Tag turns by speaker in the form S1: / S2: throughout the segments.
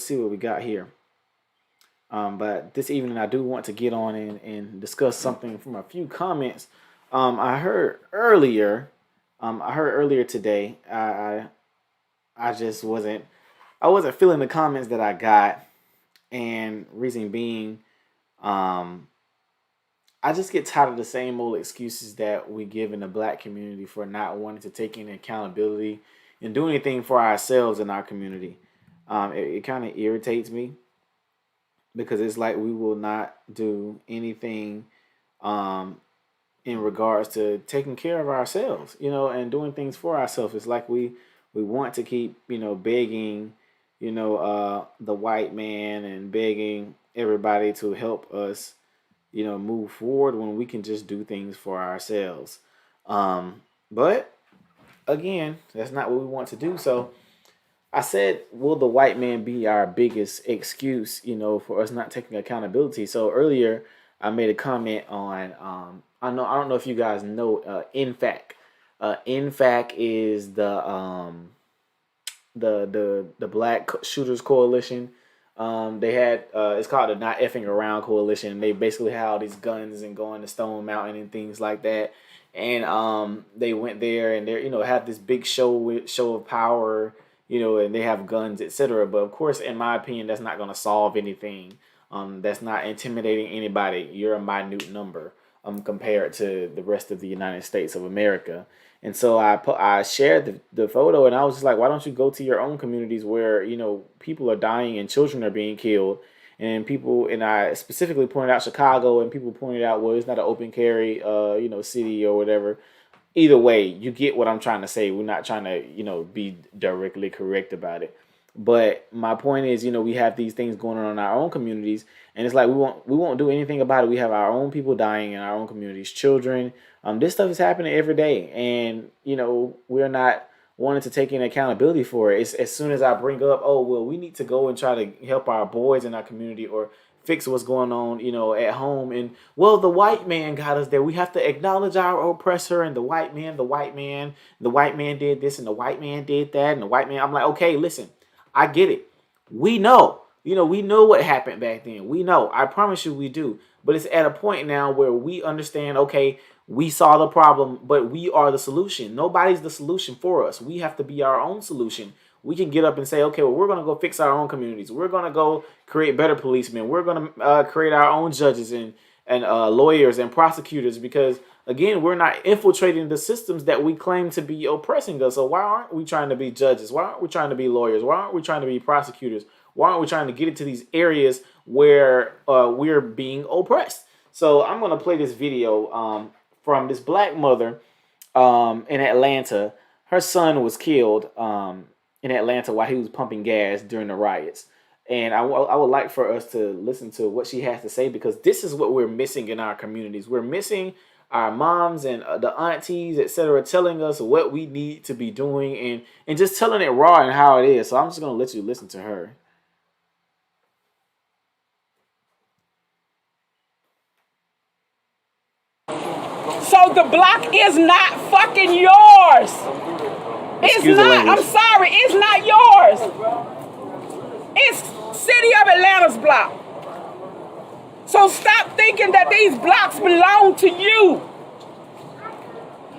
S1: see what we got here. But this evening, I do want to get on and discuss something from a few comments. I heard earlier. I heard earlier today. I just wasn't. I wasn't feeling the comments that I got, and reason being, um, I just get tired of the same old excuses that we give in the black community for not wanting to take any accountability and do anything for ourselves in our community. It kind of irritates me because it's like we will not do anything um, in regards to taking care of ourselves, and doing things for ourselves. It's like we want to keep, begging, the white man and begging everybody to help us, move forward when we can just do things for ourselves. But again, that's not what we want to do. So I said, will the white man be our biggest excuse, for us not taking accountability? So earlier, I made a comment on, I don't know if you guys know, NFAC. NFAC is the Black Shooters Coalition. They had it's called the Not Effing Around Coalition. They basically had all these guns and going to Stone Mountain and things like that. And they went there and they have this big show of power, and they have guns, etc. But of course, in my opinion, that's not going to solve anything. That's not intimidating anybody. You're a minute number compared to the rest of the United States of America. And so I shared the photo, and I was just like, why don't you go to your own communities where people are dying and children are being killed, and I specifically pointed out Chicago, and people pointed out, well, it's not an open carry city or whatever. Either way, you get what I'm trying to say. We're not trying to be directly correct about it. But my point is, we have these things going on in our own communities, and it's like we won't do anything about it. We have our own people dying in our own communities, children. This stuff is happening every day, and we're not wanting to take any accountability for it. It's as soon as I bring up, oh well, we need to go and try to help our boys in our community or fix what's going on, at home. And well, the white man got us there. We have to acknowledge our oppressor and the white man, the white man did this and the white man did that and the white man. I'm like, okay, listen. I get it. We know. We know what happened back then. We know. I promise you we do. But it's at a point now where we understand, okay, we saw the problem, but we are the solution. Nobody's the solution for us. We have to be our own solution. We can get up and say, okay, well, we're going to go fix our own communities. We're going to go create better policemen. We're going to create our own judges and lawyers and prosecutors because, again, we're not infiltrating the systems that we claim to be oppressing us. So why aren't we trying to be judges? Why aren't we trying to be lawyers? Why aren't we trying to be prosecutors? Why aren't we trying to get into these areas where we're being oppressed? So I'm going to play this video from this black mother in Atlanta. Her son was killed in Atlanta while he was pumping gas during the riots. And I would like for us to listen to what she has to say because this is what we're missing in our communities. We're missing our moms and the aunties, etc., telling us what we need to be doing and just telling it raw and how it is. So I'm just going to let you listen to her.
S2: So the block is not fucking yours. It's not. I'm sorry. It's not yours. It's City of Atlanta's block. So stop thinking that these blocks belong to you.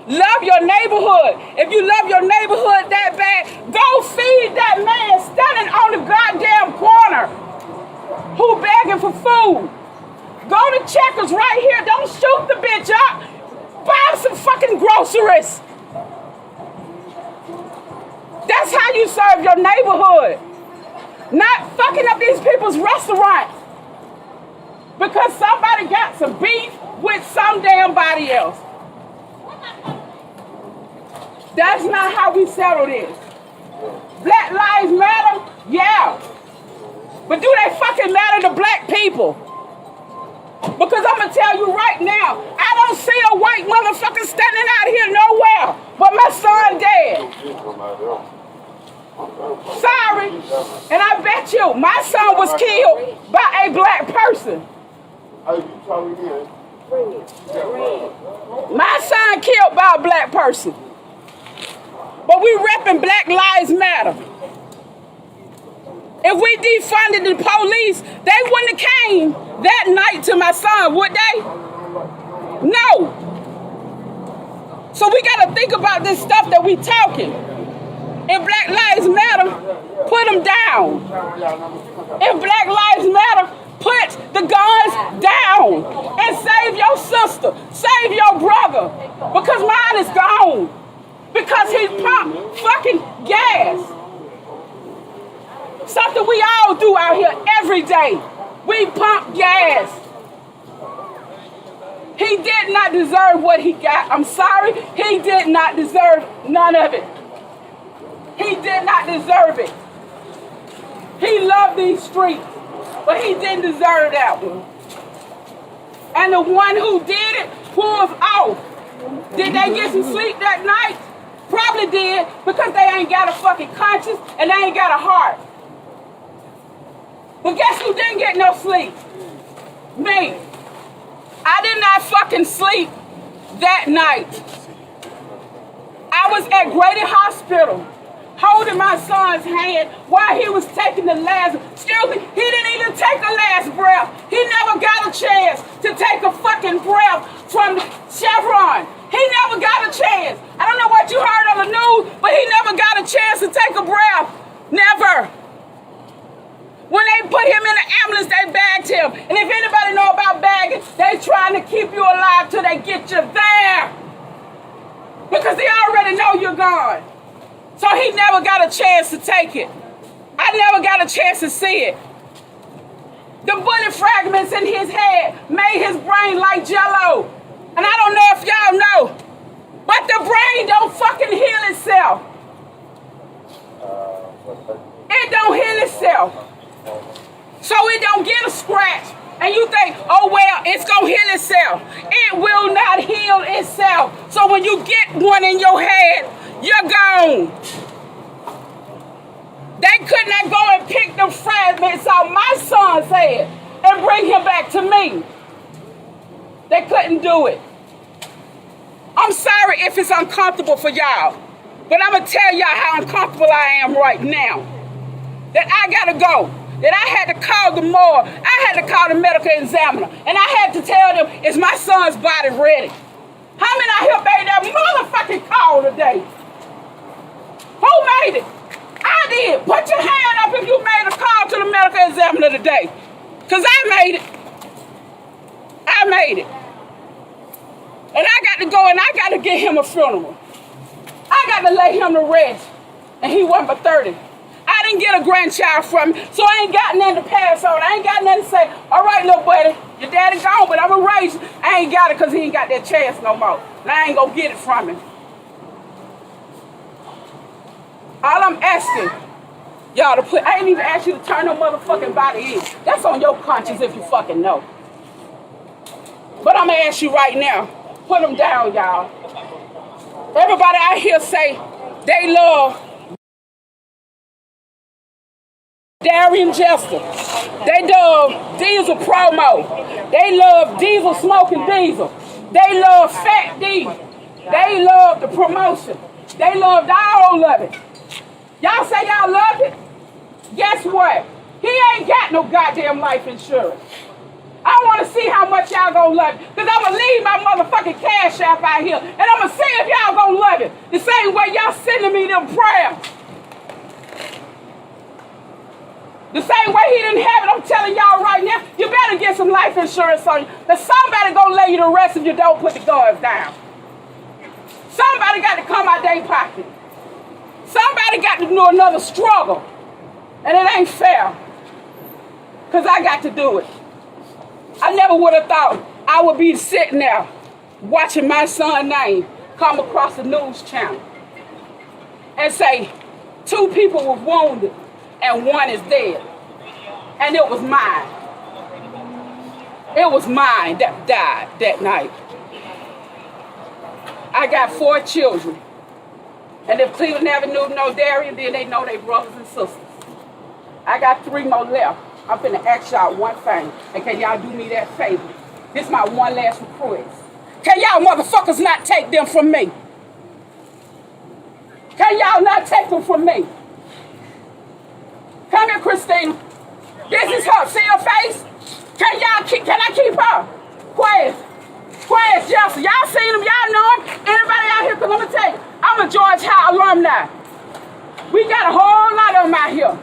S2: Love your neighborhood. If you love your neighborhood that bad, go feed that man standing on the goddamn corner who begging for food. Go to Checkers right here. Don't shoot the bitch up. Buy him some fucking groceries. That's how you serve your neighborhood. Not fucking up these people's restaurants because somebody got some beef with some damn body else. That's not how we settle this. Black lives matter? Yeah. But do they fucking matter to black people? Because I'm going to tell you right now, I don't see a white motherfucker standing out here nowhere but my son dead. Sorry. And I bet you my son was killed by a black person. My son killed by a black person. But we repping Black Lives Matter. If we defunded the police, they wouldn't have came that night to my son, would they? No. So we got to think about this stuff that we talking. If Black Lives Matter, put them down. If Black Lives Matter, put the guns down and save your sister, save your brother, because mine is gone. Because he pumped fucking gas. Something we all do out here every day. We pump gas. He did not deserve what he got. I'm sorry. He did not deserve none of it. He did not deserve it. He loved these streets, but he didn't deserve that one. And the one who did it pulls off. Did they get some sleep that night? Probably did, because they ain't got a fucking conscience and they ain't got a heart. But guess who didn't get no sleep? Me. I did not fucking sleep that night. I was at Grady Hospital holding my son's hand while he was taking the last, excuse me, he didn't even take the last breath. He never got a chance to take a fucking breath from Chevron. He never got a chance. I don't know what you heard on the news, but he never got a chance to take a breath. Never. When they put him in the ambulance, they bagged him. And if anybody know about bagging, they trying to keep you alive till they get you there. Because they already know you're gone. So he never got a chance to take it. I never got a chance to see it. The bullet fragments in his head made his brain like jello. And I don't know if y'all know, but the brain don't fucking heal itself. It don't heal itself. So it don't get a scratch. And you think, oh well, it's gonna heal itself. It will not heal itself. So when you get one in your head, you're gone. They could not go and pick them fragments out my son's head and bring him back to me. They couldn't do it. I'm sorry if it's uncomfortable for y'all, but I'm gonna tell y'all how uncomfortable I am right now. That I gotta go. That I had to call the morgue. I had to call the medical examiner. And I had to tell them, is my son's body ready? How many out here made that motherfucking call today? Who made it? I did. Put your hand up if you made a call to the medical examiner today. Because I made it. I made it. And I got to go and I got to get him a funeral. I got to lay him to rest. And he wasn't but 30. I didn't get a grandchild from him, so I ain't got nothing to pass on. I ain't got nothing to say, all right, little buddy, your daddy gone, but I'm going to raise you. I ain't got it because he ain't got that chance no more. And I ain't going to get it from him. All I'm asking y'all to put, I ain't even asked you to turn no motherfucking body in. That's on your conscience if you fucking know. But I'm going to ask you right now, put them down, y'all. Everybody out here say they love Darian Jester. They love Diesel promo. They love Diesel smoking Diesel. They love Fat D. They love the promotion. They loved all of it. Y'all say y'all love it? Guess what? He ain't got no goddamn life insurance. I want to see how much y'all gonna love it. Because I'm going to leave my motherfucking cash app out here. And I'm going to see if y'all gonna love it. The same way y'all sending me them prayers. The same way he didn't have it, I'm telling y'all right now, you better get some life insurance on you. Because somebody gonna lay you to rest if you don't put the guards down. Somebody got to come out their pocket. Somebody got to do another struggle. And it ain't fair. Because I got to do it. I never would have thought I would be sitting there watching my son's name come across the news channel and say 2 people were wounded and 1 is dead. And it was mine. It was mine that died that night. I got 4 children. And if Cleveland Avenue know Darian, then they know they brothers and sisters. I got 3 more left. I'm finna ask y'all one thing. And can y'all do me that favor? This is my one last request. Can y'all motherfuckers not take them from me? Can y'all not take them from me? Come here, Christina. This is her. See her face? Can I keep her? Quiet. Quiet, Johnson. Y'all seen him. Y'all know him. Anybody out here? Because let me tell you, I'm a George High alumni. We got a whole lot of them out here.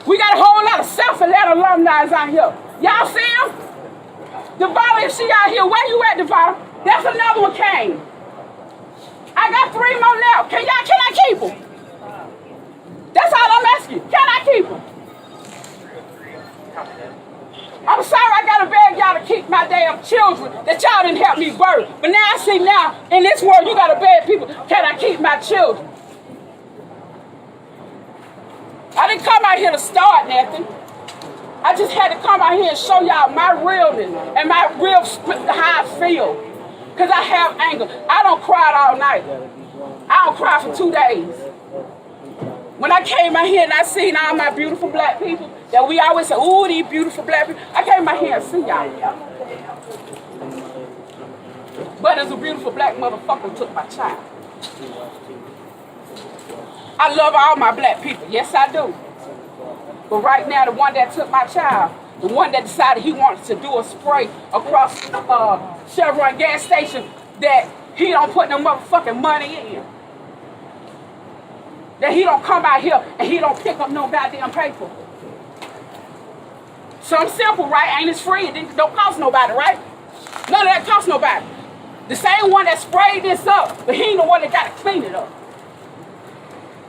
S2: We got a whole lot of self-elect alumni out here. Y'all see him? Devala, if she out here, where you at, Devala? That's another one came. I got 3 more now. Can I keep them? That's all I'm asking. Can I keep them? I'm sorry I gotta beg y'all to keep my damn children that y'all didn't help me birth. But now I see now, in this world, you gotta beg people, can I keep my children? I didn't come out here to start nothing. I just had to come out here and show y'all my realness and my real how I feel. Because I have anger. I don't cry all night. I don't cry for 2 days. When I came out here and I seen all my beautiful black people, that we always say, ooh, these beautiful black people. I came out here and see y'all. But as a beautiful black motherfucker took my child. I love all my black people. Yes, I do. But right now, the one that took my child, the one that decided he wanted to do a spray across Chevron gas station that he don't put no motherfucking money in. That he don't come out here and he don't pick up no goddamn paper. Something simple, right? Ain't it free? It don't cost nobody, right? None of that costs nobody. The same one that sprayed this up, but he ain't the one that got to clean it up.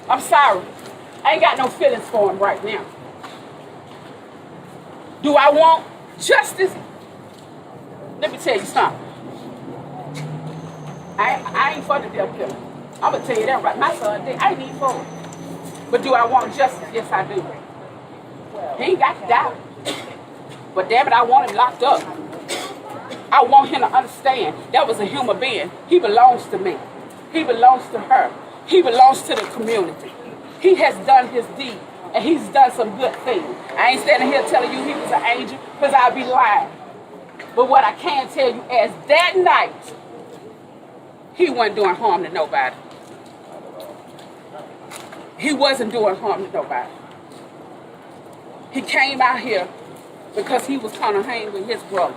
S2: I'm sorry. I ain't got no feelings for him right now. Do I want justice? Let me tell you something. I ain't for the death penalty. I'm going to tell you that right. My son did. I ain't even for it. But do I want justice? Yes, I do. He ain't got to die. But damn it, I want him locked up. I want him to understand that was a human being. He belongs to me. He belongs to her. He belongs to the community. He has done his deed, and he's done some good things. I ain't standing here telling you he was an angel, because I'd be lying. But what I can tell you is that night, he wasn't doing harm to nobody. He wasn't doing harm to nobody. He came out here because he was trying to hang with his brother.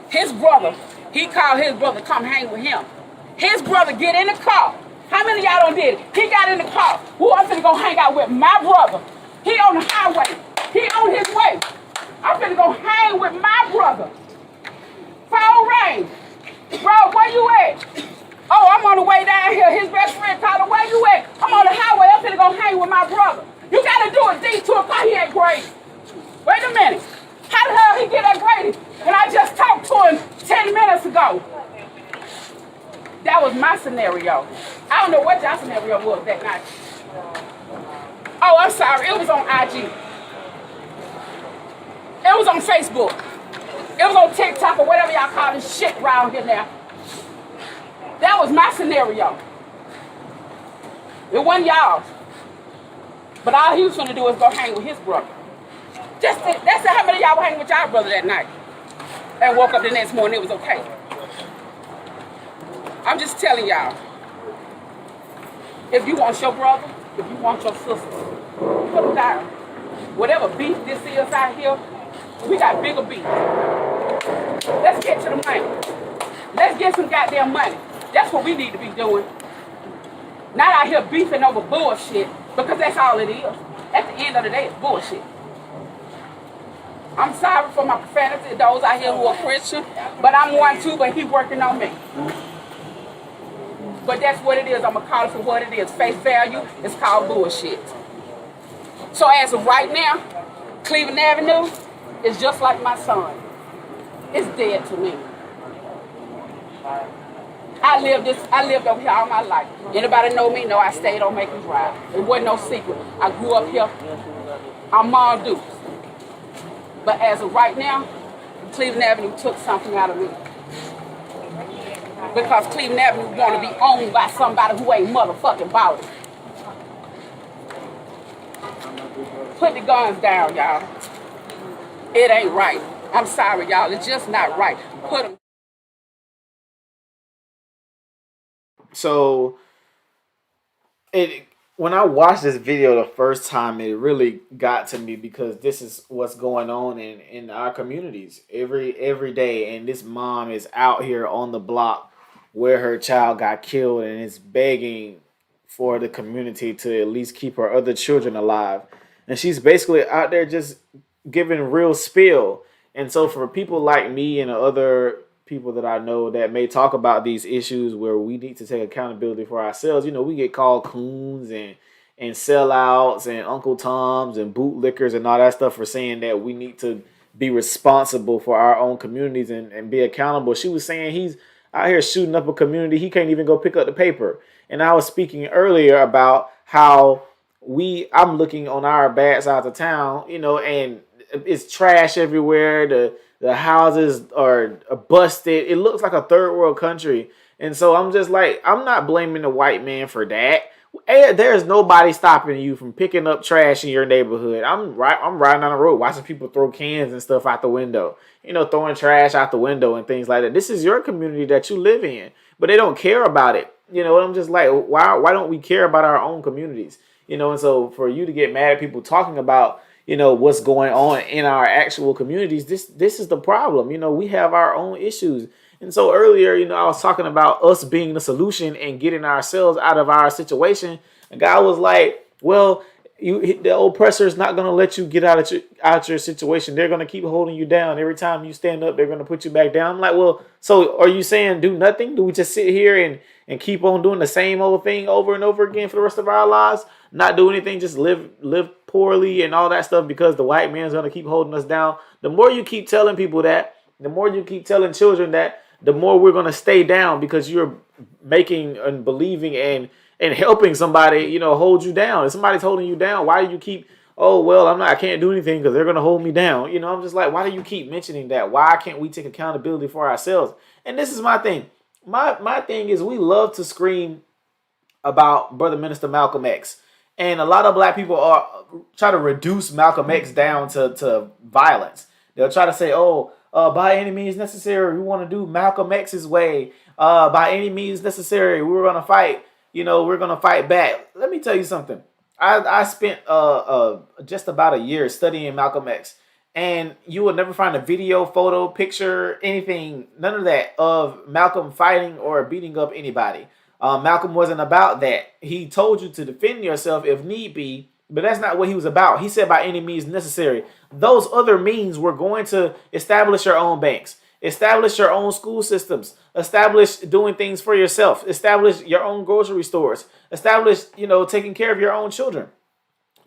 S2: His brother, he called his brother to come hang with him. His brother get in the car. How many of y'all done did it? He got in the car. Who I'm finna go hang out with my brother. He on the highway. He on his way. I'm finna go hang with my brother. Phone rain. Bro, where you at? Oh, I'm on the way down here. His best friend called him, where you at? I'm on the highway. I'm finna go hang with my brother. You gotta do a detour because he ain't Grady. Wait a minute. How the hell he get at Grady? And I just talked to him 10 minutes ago. That was my scenario. I don't know what y'all scenario was that night. Oh, I'm sorry. It was on IG. It was on Facebook. It was on TikTok or whatever y'all call this shit around here now. That was my scenario. It wasn't y'all. But all he was going to do is go hang with his brother. That's how many of y'all were hanging with y'all brother that night. And woke up the next morning, it was okay. I'm just telling y'all. If you want your brother, if you want your sister, put them down. Whatever beef this is out here, we got bigger beef. Let's get to the money. Let's get some goddamn money. That's what we need to be doing. Not out here beefing over bullshit, because that's all it is. At the end of the day, it's bullshit. I'm sorry for my profanity, those out here who are Christian, but I'm one too, but he working on me. But that's what it is. I'm going to call it for what it is. Face value is called bullshit. So as of right now, Cleveland Avenue is just like my son. It's dead to me. I lived over here all my life. Anybody know me? No, I stayed on Macon Drive. It wasn't no secret. I grew up here. I'm Mom Dukes. But as of right now, Cleveland Avenue took something out of me. Because Cleveland Avenue want to be owned by somebody who ain't motherfucking bought it. Put the guns down, y'all. It ain't right. I'm sorry, y'all. It's just not right. Put them.
S1: So, when I watched this video the first time, it really got to me because this is what's going on in our communities every day. And this mom is out here on the block where her child got killed and is begging for the community to at least keep her other children alive. And she's basically out there just giving real spill. And so for people like me and other people that I know that may talk about these issues where we need to take accountability for ourselves, we get called coons and sellouts and Uncle Toms and bootlickers and all that stuff for saying that we need to be responsible for our own communities and be accountable. She was saying he's out here shooting up a community. He can't even go pick up the paper. And I was speaking earlier about how I'm looking on our bad sides of town, and it's trash everywhere. The houses are busted. It looks like a third world country. And so I'm just like, I'm not blaming the white man for that. There's nobody stopping you from picking up trash in your neighborhood. I'm riding down the road watching people throw cans and stuff out the window, throwing trash out the window and things like that. This is your community that you live in, but they don't care about it. I'm just like, why don't we care about our own communities? And so for you to get mad at people talking about, what's going on in our actual communities, this is the problem. We have our own issues. And so earlier, I was talking about us being the solution and getting ourselves out of our situation. A guy was like, well, the oppressor is not going to let you get out your situation. They're going to keep holding you down. Every time you stand up, they're going to put you back down. I'm like, well, so are you saying do nothing? Do we just sit here and keep on doing the same old thing over and over again for the rest of our lives? Not do anything, just live poorly and all that stuff because the white man's going to keep holding us down. The more you keep telling people that, the more you keep telling children that, the more we're going to stay down because you're making and believing and helping somebody, hold you down. If somebody's holding you down, why do you keep, oh, well, I can't do anything because they're going to hold me down. I'm just like, why do you keep mentioning that? Why can't we take accountability for ourselves? And this is my thing. My thing is we love to scream about Brother Minister Malcolm X. And a lot of black people try to reduce Malcolm X down to violence. They'll try to say, by any means necessary, we want to do Malcolm X's way. By any means necessary, we're going to fight. We're going to fight back. Let me tell you something. I spent just about a year studying Malcolm X. And you will never find a video, photo, picture, anything, none of that of Malcolm fighting or beating up anybody. Malcolm wasn't about that. He told you to defend yourself if need be, but that's not what he was about. He said by any means necessary. Those other means were going to establish your own banks, establish your own school systems, establish doing things for yourself, establish your own grocery stores, establish, taking care of your own children,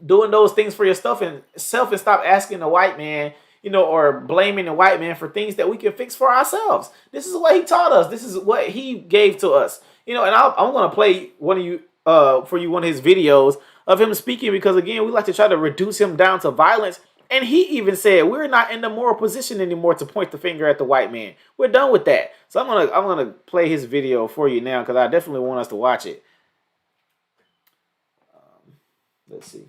S1: doing those things for yourself and stop asking the white man, or blaming the white man for things that we can fix for ourselves. This is what he taught us. This is what he gave to us. And I'm going to play one of his videos of him speaking because, again, we like to try to reduce him down to violence. And he even said, we're not in the moral position anymore to point the finger at the white man. We're done with that. So I'm gonna play his video for you now because I definitely want us to watch it. Let's see.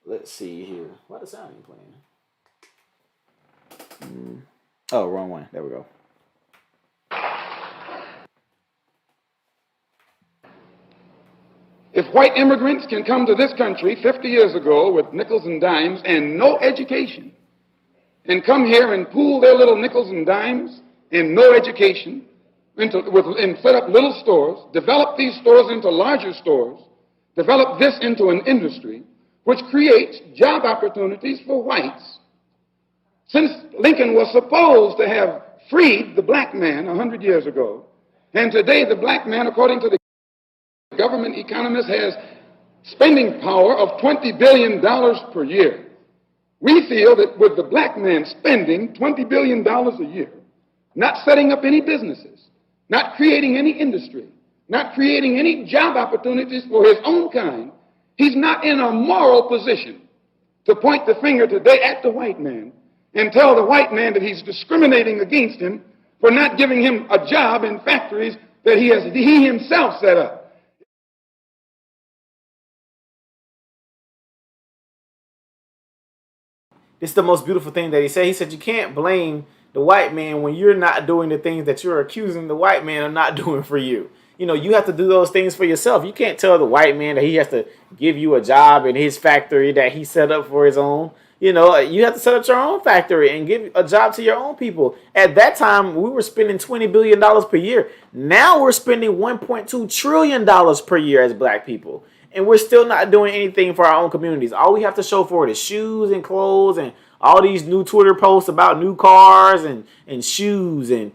S1: Let's see here. Why the sound ain't playing? Oh, wrong one. There we go.
S3: If white immigrants can come to this country 50 years ago with nickels and dimes and no education, and come here and pool their little nickels and dimes and no education, and set up little stores, develop these stores into larger stores, develop this into an industry which creates job opportunities for whites. Since Lincoln was supposed to have freed the black man 100 years ago, and today the black man, according to the government economist, has spending power of $20 billion per year. We feel that with the black man spending $20 billion a year, not setting up any businesses, not creating any industry, not creating any job opportunities for his own kind, he's not in a moral position to point the finger today at the white man and tell the white man that he's discriminating against him for not giving him a job in factories that he himself set up.
S1: It's the most beautiful thing that he said. He said you can't blame the white man when you're not doing the things that you're accusing the white man of not doing for you. You know, you have to do those things for yourself. You can't tell the white man that he has to give you a job in his factory that he set up for his own. You know, you have to set up your own factory and give a job to your own people. At that time, we were spending $20 billion per year. Now we're spending $1.2 trillion per year as black people. And we're still not doing anything for our own communities. All we have to show for it is shoes and clothes and all these new Twitter posts about new cars and shoes and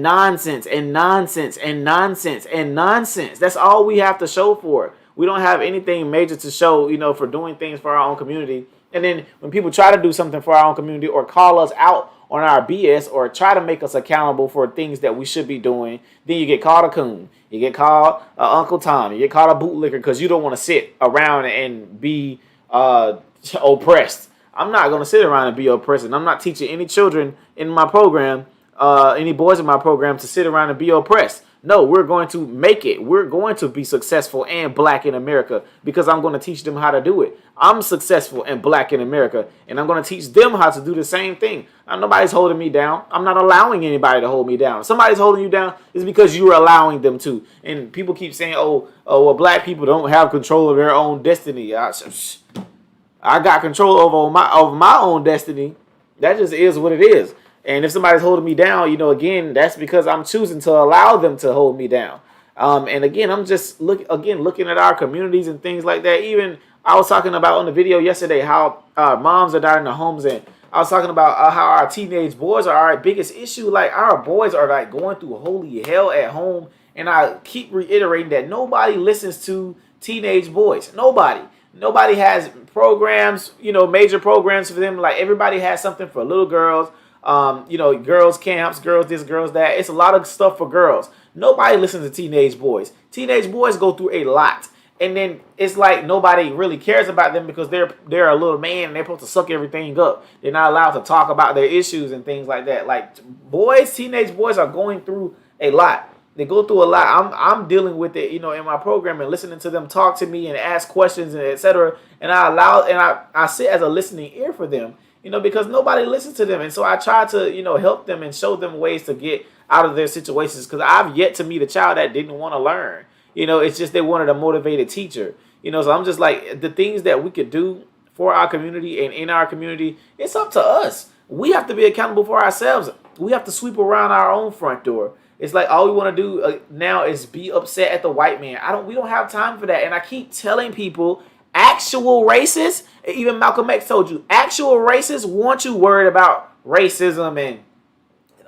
S1: nonsense and nonsense and nonsense and nonsense. That's all we have to show for it. We don't have anything major to show, you know, for doing things for our own community. And then when people try to do something for our own community or call us out on our BS or try to make us accountable for things that we should be doing, then you get called a coon. You get called Uncle Tom. You get called a bootlicker because you don't want to sit around and be oppressed. I'm not going to sit around and be oppressed. And I'm not teaching any children in my program, any boys in my program to sit around and be oppressed. No, we're going to make it. We're going to be successful and black in America because I'm going to teach them how to do it. I'm successful and black in America, and I'm going to teach them how to do the same thing. Nobody's holding me down. I'm not allowing anybody to hold me down. If somebody's holding you down, it's because you're allowing them to. And people keep saying, well, black people don't have control of their own destiny. I got control over my own destiny. That just is what it is. And if somebody's holding me down, you know, again, that's because I'm choosing to allow them to hold me down. And again, I'm just looking at our communities and things like that. Even I was talking about on the video yesterday how moms are dying in their homes, and I was talking about how our teenage boys are our biggest issue. Like our boys are like going through holy hell at home, and I keep reiterating that nobody listens to teenage boys. Nobody has programs, you know, major programs for them. Like everybody has something for little girls. You know, girls camps, girls this, girls that. It's a lot of stuff for girls. Nobody listens to teenage boys. Teenage boys go through a lot. And then it's like nobody really cares about them because they're a little man and they're supposed to suck everything up. They're not allowed to talk about their issues and things like that. Like teenage boys are going through a lot. They go through a lot. I'm dealing with it, you know, in my program and listening to them talk to me and ask questions and etc. And I sit as a listening ear for them. You know, because nobody listens to them. And so I try to, you know, help them and show them ways to get out of their situations. Because I've yet to meet a child that didn't want to learn. You know, it's just they wanted a motivated teacher. You know, so I'm just like, the things that we could do for our community and in our community, it's up to us. We have to be accountable for ourselves. We have to sweep around our own front door. It's like all we want to do now is be upset at the white man. We don't have time for that. And I keep telling people, actual racists, even Malcolm X told you, actual racists want you worried about racism and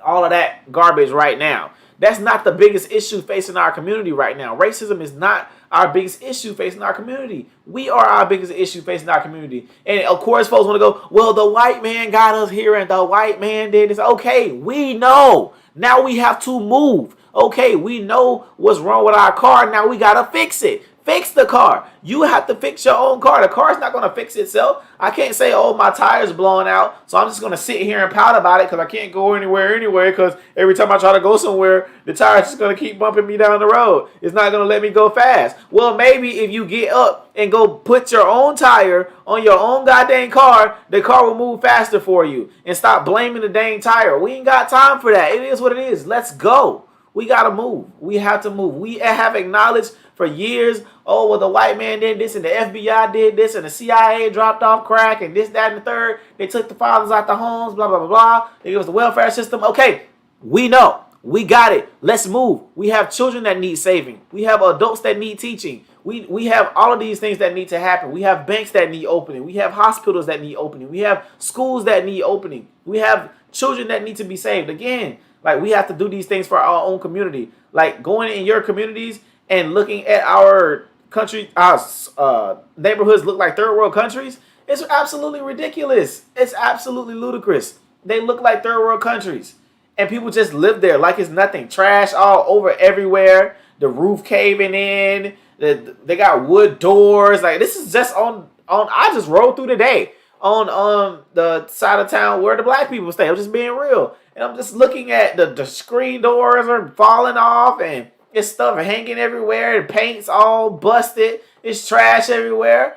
S1: all of that garbage right now. That's not the biggest issue facing our community right now. Racism is not our biggest issue facing our community. We are our biggest issue facing our community. And of course, folks want to go, well, the white man got us here and the white man did this. Okay, we know. Now we have to move. Okay, we know what's wrong with our car. Now we got to fix it. Fix the car. You have to fix your own car. The car's not going to fix itself. I can't say, oh, my tire's blowing out, so I'm just going to sit here and pout about it because I can't go anywhere anyway because every time I try to go somewhere, the tire's just going to keep bumping me down the road. It's not going to let me go fast. Well, maybe if you get up and go put your own tire on your own goddamn car, the car will move faster for you and stop blaming the dang tire. We ain't got time for that. It is what it is. Let's go. We got to move. We have to move. We have acknowledged for years, oh, well, the white man did this and the FBI did this and the CIA dropped off crack and this, that, and the third. They took the fathers out the homes, blah, blah, blah, blah. They gave us the welfare system. Okay, we know. We got it. Let's move. We have children that need saving. We have adults that need teaching. We have all of these things that need to happen. We have banks that need opening. We have hospitals that need opening. We have schools that need opening. We have children that need to be saved. Again, like we have to do these things for our own community. Like going in your communities and looking at our country, our neighborhoods look like third world countries, it's absolutely ridiculous. It's absolutely ludicrous. They look like third world countries. And people just live there like it's nothing. Trash all over everywhere. The roof caving in. They got wood doors. Like this is just on I just rode through today on the side of town where the black people stay. I'm just being real. And I'm just looking at the screen doors are falling off and it's stuff hanging everywhere. The paint's all busted. It's trash everywhere.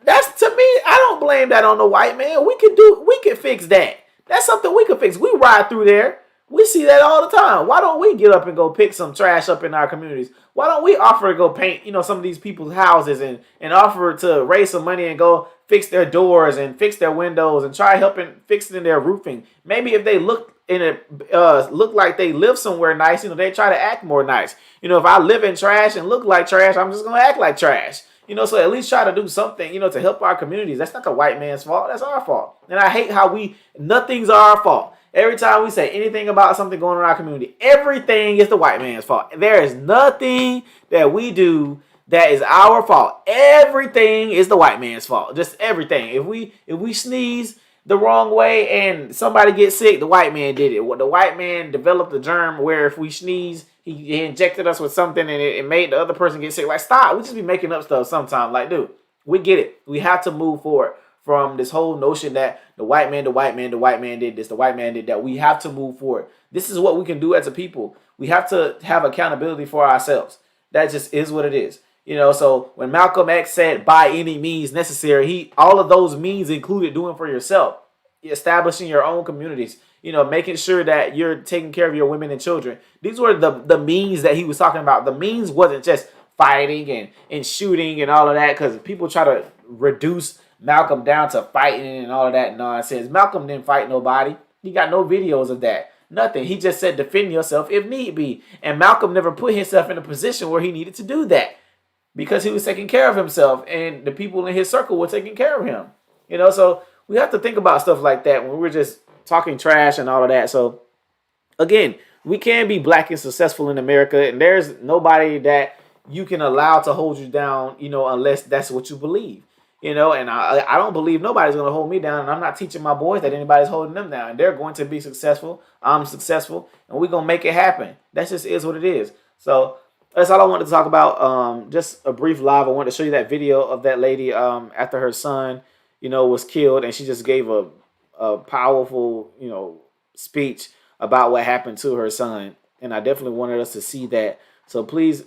S1: That's to me, I don't blame that on the white man. We could fix that. That's something we could fix. We ride through there. We see that all the time. Why don't we get up and go pick some trash up in our communities? Why don't we offer to go paint, some of these people's houses and offer to raise some money and go fix their doors and fix their windows and try helping fixing their roofing? Maybe if they look look like they live somewhere nice, they try to act more nice. If I live in trash and look like trash, I'm just gonna act like trash. So at least try to do something, to help our communities. That's not the white man's fault. That's our fault. And I hate how nothing's our fault. Every time we say anything about something going on in our community, everything is the white man's fault. There is nothing that we do that is our fault. Everything is the white man's fault. Just everything. If we sneeze the wrong way and somebody gets sick, the white man did it. The white man developed a germ where if we sneeze, he injected us with something and it made the other person get sick. Like, stop. We just be making up stuff sometimes. Like, dude, we get it. We have to move forward from this whole notion that the white man did this, the white man did that. We have to move forward. This is what we can do as a people. We have to have accountability for ourselves. That just is what it is. So when Malcolm X said by any means necessary, all of those means included doing for yourself, establishing your own communities, making sure that you're taking care of your women and children. These were the means that he was talking about. The means wasn't just fighting and shooting and all of that, because people try to reduce Malcolm down to fighting and all of that nonsense. Malcolm didn't fight nobody. He got no videos of that. Nothing. He just said defend yourself if need be. And Malcolm never put himself in a position where he needed to do that, because he was taking care of himself and the people in his circle were taking care of him. So we have to think about stuff like that when we're just talking trash and all of that. So again, we can be black and successful in America, and there's nobody that you can allow to hold you down, unless that's what you believe. And I don't believe nobody's going to hold me down, and I'm not teaching my boys that anybody's holding them down. And they're going to be successful. I'm successful, and we're going to make it happen. That just is what it is. So that's all I wanted to talk about. Just a brief live. I wanted to show you that video of that lady after her son, was killed, and she just gave a powerful, speech about what happened to her son. And I definitely wanted us to see that. So please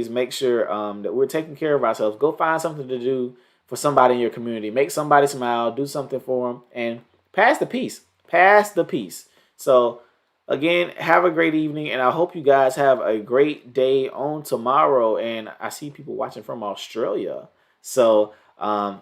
S1: make sure that we're taking care of ourselves. Go find something to do for somebody in your community. Make somebody smile. Do something for them. And pass the peace. Pass the peace. So again, have a great evening, and I hope you guys have a great day on tomorrow. And I see people watching from Australia. So it's